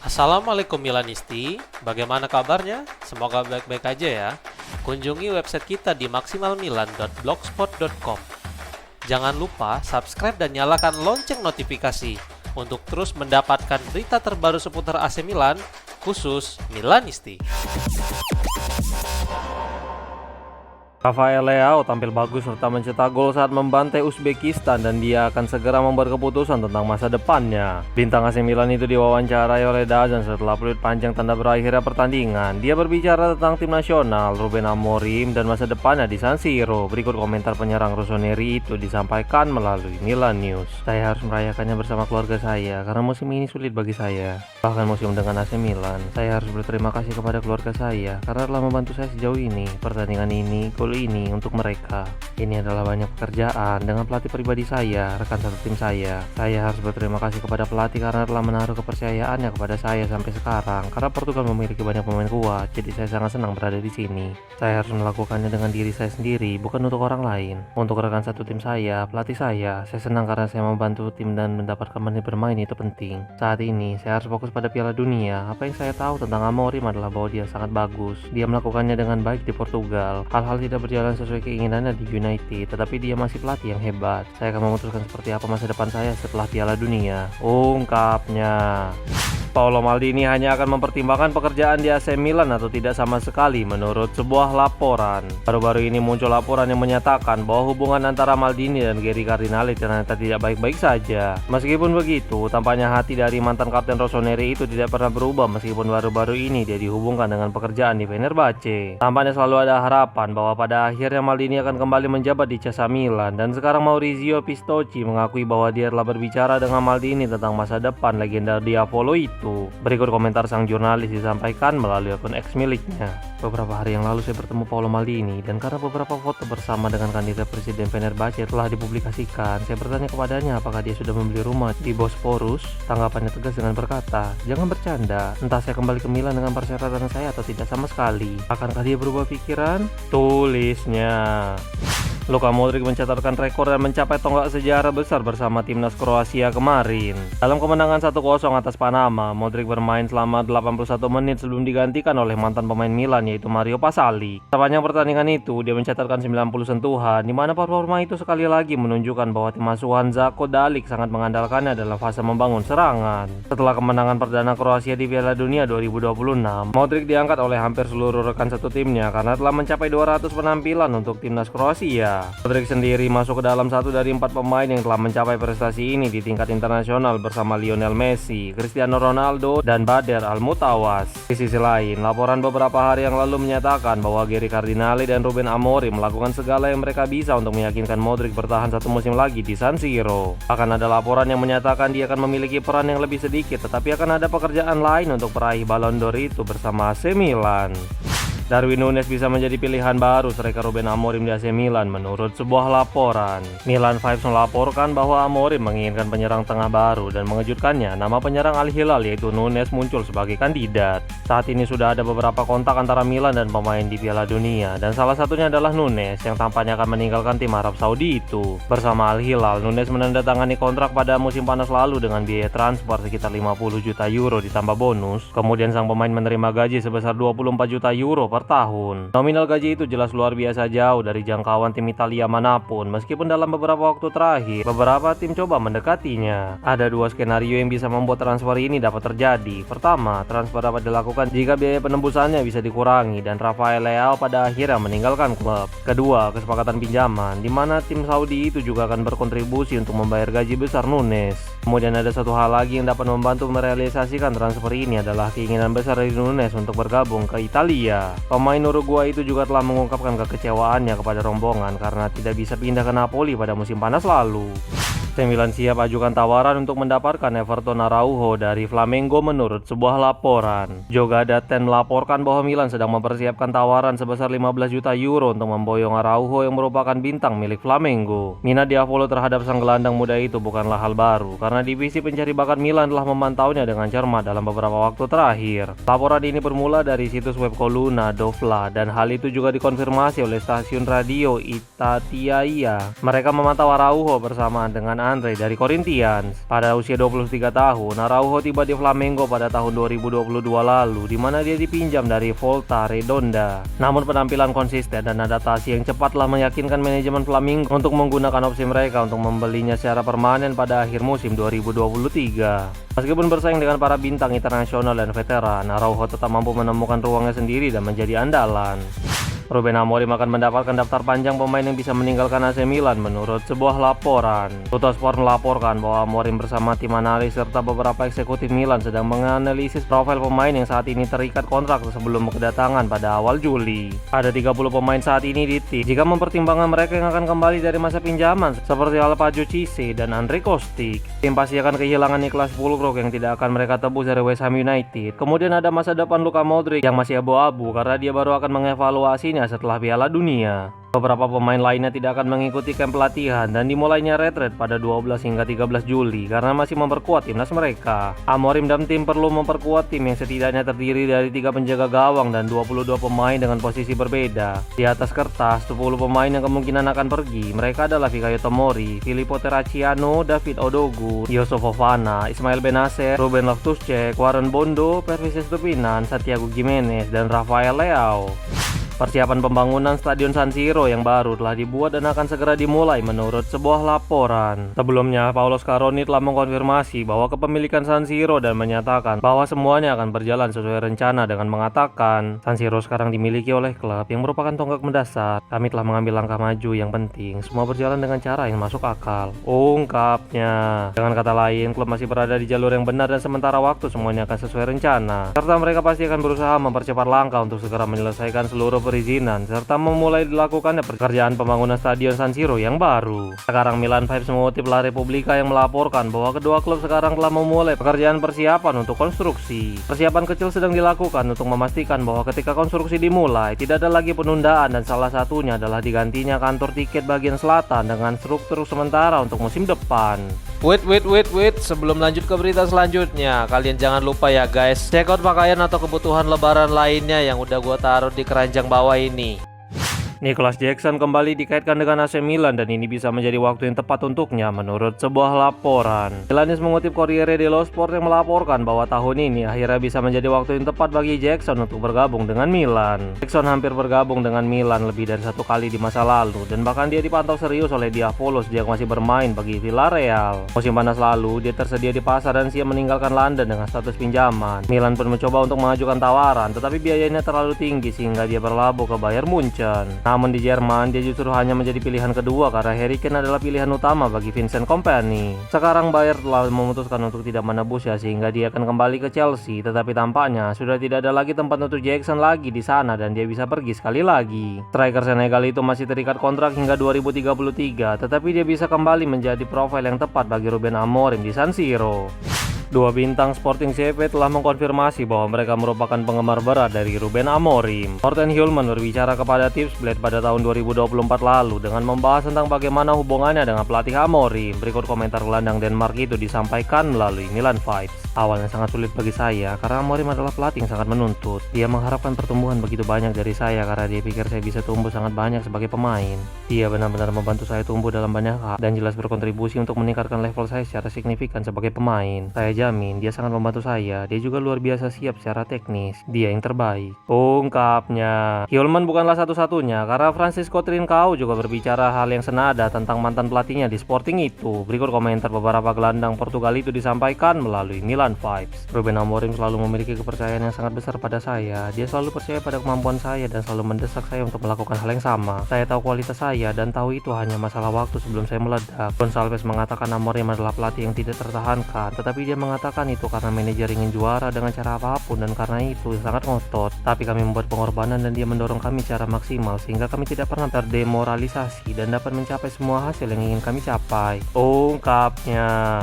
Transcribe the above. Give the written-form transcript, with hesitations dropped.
Assalamualaikum Milanisti, bagaimana kabarnya? Semoga baik-baik aja ya. Kunjungi website kita di maksimalmilan.blogspot.com. Jangan lupa subscribe dan nyalakan lonceng notifikasi untuk terus mendapatkan berita terbaru seputar AC Milan, khusus Milanisti. Rafael Leao tampil bagus serta mencetak gol saat membantai Uzbekistan dan dia akan segera membuat keputusan tentang masa depannya. Bintang AC Milan itu diwawancarai oleh DAZN setelah peluit panjang tanda berakhirnya pertandingan. Dia berbicara tentang tim nasional, Ruben Amorim, dan masa depannya di San Siro. Berikut komentar penyerang rossoneri itu disampaikan melalui Milan News. Saya harus merayakannya bersama keluarga saya karena musim ini sulit bagi saya. Bahkan musim dengan AC Milan, saya harus berterima kasih kepada keluarga saya karena telah membantu saya sejauh ini. Pertandingan ini, gol ini untuk mereka. Ini adalah banyak pekerjaan dengan pelatih pribadi saya, rekan satu tim saya. Saya harus berterima kasih kepada pelatih karena telah menaruh kepercayaannya kepada saya sampai sekarang. Karena Portugal memiliki banyak pemain kuat, jadi saya sangat senang berada di sini. Saya harus melakukannya dengan diri saya sendiri, bukan untuk orang lain. Untuk rekan satu tim saya, pelatih saya senang karena saya membantu tim dan mendapatkan menit bermain itu penting. Saat ini, saya harus fokus pada Piala Dunia. Apa yang saya tahu tentang Amorim adalah bahwa dia sangat bagus. Dia melakukannya dengan baik di Portugal. Hal-hal tidak berjalan sesuai keinginannya di United, tetapi dia masih pelatih yang hebat. Saya akan memutuskan seperti apa masa depan saya setelah Piala Dunia, ungkapnya. Paolo Maldini hanya akan mempertimbangkan pekerjaan di AC Milan atau tidak sama sekali menurut sebuah laporan. Baru-baru ini muncul laporan yang menyatakan bahwa hubungan antara Maldini dan Geri Cardinale ternyata tidak baik-baik saja. Meskipun begitu, tampaknya hati dari mantan kapten rossoneri itu tidak pernah berubah meskipun baru-baru ini dia dihubungkan dengan pekerjaan di Fenerbahce. Tampaknya selalu ada harapan bahwa pada akhirnya Maldini akan kembali menjabat di casa Milan, dan sekarang Maurizio Pistocchi mengakui bahwa dia telah berbicara dengan Maldini tentang masa depan legenda Diavolo itu. Berikut komentar sang jurnalis disampaikan melalui akun X miliknya. Beberapa hari yang lalu saya bertemu Paolo Maldini, dan karena beberapa foto bersama dengan kandidat presiden Fenerbahce telah dipublikasikan, saya bertanya kepadanya apakah dia sudah membeli rumah di Bosporus. Tanggapannya tegas dengan berkata, "Jangan bercanda, entah saya kembali ke Milan dengan persyaratan saya atau tidak sama sekali. Akankah dia berubah pikiran?" Tulisnya. Luka Modric mencatatkan rekor dan mencapai tonggak sejarah besar bersama timnas Kroasia kemarin. Dalam kemenangan 1-0 atas Panama, Modric bermain selama 81 menit sebelum digantikan oleh mantan pemain Milan yaitu Mario Pasalic. Sepanjang pertandingan itu, dia mencatatkan 90 sentuhan, di mana performa itu sekali lagi menunjukkan bahwa tim asuhan Žako Dalic sangat mengandalkannya dalam fase membangun serangan. Setelah kemenangan perdana Kroasia di Piala Dunia 2026, Modric diangkat oleh hampir seluruh rekan satu timnya karena telah mencapai 200 penampilan untuk timnas Kroasia. Modric sendiri masuk ke dalam satu dari 4 pemain yang telah mencapai prestasi ini di tingkat internasional bersama Lionel Messi, Cristiano Ronaldo, dan Bader Almutawas. Di sisi lain, laporan beberapa hari yang lalu menyatakan bahwa Geri Cardinale dan Ruben Amorim melakukan segala yang mereka bisa untuk meyakinkan Modric bertahan satu musim lagi di San Siro. Akan ada laporan yang menyatakan dia akan memiliki peran yang lebih sedikit, tetapi akan ada pekerjaan lain untuk peraih Ballon d'Or itu bersama AC Milan. Darwin Núñez bisa menjadi pilihan baru striker Ruben Amorim di AC Milan menurut sebuah laporan. Milan Vibes melaporkan bahwa Amorim menginginkan penyerang tengah baru, dan mengejutkannya nama penyerang Al Hilal yaitu Núñez muncul sebagai kandidat. Saat ini sudah ada beberapa kontak antara Milan dan pemain di Piala Dunia, dan salah satunya adalah Núñez yang tampaknya akan meninggalkan tim Arab Saudi itu. Bersama Al Hilal, Núñez menandatangani kontrak pada musim panas lalu dengan biaya transfer sekitar 50 juta euro ditambah bonus. Kemudian sang pemain menerima gaji sebesar 24 juta euro per tahun. Nominal gaji itu jelas luar biasa jauh dari jangkauan tim Italia manapun, meskipun dalam beberapa waktu terakhir beberapa tim coba mendekatinya. Ada dua skenario yang bisa membuat transfer ini dapat terjadi. Pertama, transfer dapat dilakukan jika biaya penembusannya bisa dikurangi dan Rafael Leao pada akhirnya meninggalkan klub. Kedua, kesepakatan pinjaman, di mana tim Saudi itu juga akan berkontribusi untuk membayar gaji besar Núñez. Kemudian ada satu hal lagi yang dapat membantu merealisasikan transfer ini adalah keinginan besar dari Núñez untuk bergabung ke Italia. Pemain Uruguay itu juga telah mengungkapkan kekecewaannya kepada rombongan karena tidak bisa pindah ke Napoli pada musim panas lalu. AC Milan siap ajukan tawaran untuk mendapatkan Everton Araujo dari Flamengo menurut sebuah laporan. Joga.ten melaporkan bahwa Milan sedang mempersiapkan tawaran sebesar 15 juta euro untuk memboyong Araujo yang merupakan bintang milik Flamengo. Minat Diavolo terhadap sang gelandang muda itu bukanlah hal baru, karena divisi pencari bakat Milan telah memantaunya dengan cermat dalam beberapa waktu terakhir. Laporan ini bermula dari situs web Coluna Dovla, dan hal itu juga dikonfirmasi oleh stasiun radio Itatiaia. Mereka memantau Araujo bersamaan dengan Andre dari Corinthians. Pada usia 23 tahun, Araujo tiba di Flamengo pada tahun 2022 lalu, di mana dia dipinjam dari Volta Redonda. Namun penampilan konsisten dan adaptasi yang cepat telah meyakinkan manajemen Flamengo untuk menggunakan opsi mereka untuk membelinya secara permanen pada akhir musim 2023. Meskipun bersaing dengan para bintang internasional dan veteran, Araujo tetap mampu menemukan ruangnya sendiri dan menjadi andalan. Ruben Amorim akan mendapatkan daftar panjang pemain yang bisa meninggalkan AC Milan menurut sebuah laporan. Tuttosport melaporkan bahwa Amorim bersama tim analis serta beberapa eksekutif Milan sedang menganalisis profil pemain yang saat ini terikat kontrak sebelum kedatangan pada awal Juli. Ada 30 pemain saat ini di tim. Jika mempertimbangkan mereka yang akan kembali dari masa pinjaman seperti Alvaro Cisse dan Andre Kostic, tim pasti akan kehilangan Niklas Füllkrug yang tidak akan mereka tebus dari West Ham United. Kemudian ada masa depan Luka Modric yang masih abu-abu karena dia baru akan mengevaluasi setelah Piala Dunia. Beberapa pemain lainnya tidak akan mengikuti kamp pelatihan dan dimulainya retret pada 12 hingga 13 Juli karena masih memperkuat timnas mereka. Amorim dan tim perlu memperkuat tim yang setidaknya terdiri dari 3 penjaga gawang dan 22 pemain dengan posisi berbeda. Di atas kertas, 10 pemain yang kemungkinan akan pergi. Mereka adalah Fikayo Tomori, Filippo Terracciano, David Odogu, Yusuf Fofana, Ismail Benacer, Ruben Loftus-Cheek, Warren Bondo, Pervis Estupinan, Santiago Gimenez, dan Rafael Leao. Persiapan pembangunan Stadion San Siro yang baru telah dibuat dan akan segera dimulai menurut sebuah laporan. Sebelumnya, Paolo Scaroni telah mengkonfirmasi bahwa kepemilikan San Siro dan menyatakan bahwa semuanya akan berjalan sesuai rencana dengan mengatakan, San Siro sekarang dimiliki oleh klub yang merupakan tonggak mendasar. Kami telah mengambil langkah maju yang penting. Semua berjalan dengan cara yang masuk akal. Ungkapnya. Dengan kata lain, klub masih berada di jalur yang benar dan sementara waktu semuanya akan sesuai rencana. Serta mereka pasti akan berusaha mempercepat langkah untuk segera menyelesaikan seluruh perizinan serta memulai dilakukannya pekerjaan pembangunan Stadion San Siro yang baru. Sekarang Milan Vibes mengutip La Repubblica yang melaporkan bahwa kedua klub sekarang telah memulai pekerjaan persiapan untuk konstruksi. Persiapan kecil sedang dilakukan untuk memastikan bahwa ketika konstruksi dimulai tidak ada lagi penundaan dan salah satunya adalah digantinya kantor tiket bagian selatan dengan struktur sementara untuk musim depan. Wait, sebelum lanjut ke berita selanjutnya, kalian jangan lupa ya guys, check out pakaian atau kebutuhan lebaran lainnya yang udah gua taruh di keranjang bawah ini. Nicolas Jackson kembali dikaitkan dengan AC Milan dan ini bisa menjadi waktu yang tepat untuknya menurut sebuah laporan. Milanis mengutip Corriere dello Sport yang melaporkan bahwa tahun ini akhirnya bisa menjadi waktu yang tepat bagi Jackson untuk bergabung dengan Milan. Jackson hampir bergabung dengan Milan lebih dari 1 kali di masa lalu dan bahkan dia dipantau serius oleh Diavolo sejak masih bermain bagi Villarreal. Musim panas lalu dia tersedia di pasar dan siap meninggalkan London dengan status pinjaman. Milan pun mencoba untuk mengajukan tawaran tetapi biayanya terlalu tinggi sehingga dia berlabuh ke Bayern Munchen. Namun di Jerman, dia justru hanya menjadi pilihan kedua karena Harry Kane adalah pilihan utama bagi Vincent Kompany. Sekarang Bayern telah memutuskan untuk tidak menebusnya sehingga dia akan kembali ke Chelsea, tetapi tampaknya sudah tidak ada lagi tempat untuk Jackson lagi di sana dan dia bisa pergi sekali lagi. Striker Senegal itu masih terikat kontrak hingga 2033, tetapi dia bisa kembali menjadi profil yang tepat bagi Ruben Amorim di San Siro. Dua bintang Sporting CP telah mengkonfirmasi bahwa mereka merupakan penggemar berat dari Ruben Amorim. Morten Hjulmand berbicara kepada Tipsblad pada tahun 2024 lalu dengan membahas tentang bagaimana hubungannya dengan pelatih Amorim. Berikut komentar gelandang Denmark itu disampaikan melalui Milan Vibes. Awalnya sangat sulit bagi saya karena Amorim adalah pelatih yang sangat menuntut. Dia mengharapkan pertumbuhan begitu banyak dari saya karena dia pikir saya bisa tumbuh sangat banyak sebagai pemain. Dia benar-benar membantu saya tumbuh dalam banyak hal dan jelas berkontribusi untuk meningkatkan level saya secara signifikan sebagai pemain. Saya jamin dia sangat membantu saya. Dia juga luar biasa siap secara teknis. Dia yang terbaik. Ungkapnya. Hjulmand bukanlah satu-satunya karena Francisco Trincao juga berbicara hal yang senada tentang mantan pelatihnya di Sporting itu. Berikut komentar beberapa gelandang Portugal itu disampaikan melalui Milan Vibes. Ruben Amorim selalu memiliki kepercayaan yang sangat besar pada saya. Dia selalu percaya pada kemampuan saya dan selalu mendesak saya untuk melakukan hal yang sama. Saya tahu kualitas saya dan tahu itu hanya masalah waktu sebelum saya meledak. Gonçalves mengatakan Amorim adalah pelatih yang tidak tertahankan, tetapi dia mengatakan itu karena manajer ingin juara dengan cara apapun dan karena itu sangat ngotot. Tapi kami membuat pengorbanan dan dia mendorong kami secara maksimal sehingga kami tidak pernah terdemoralisasi dan dapat mencapai semua hasil yang ingin kami capai. Ungkapnya.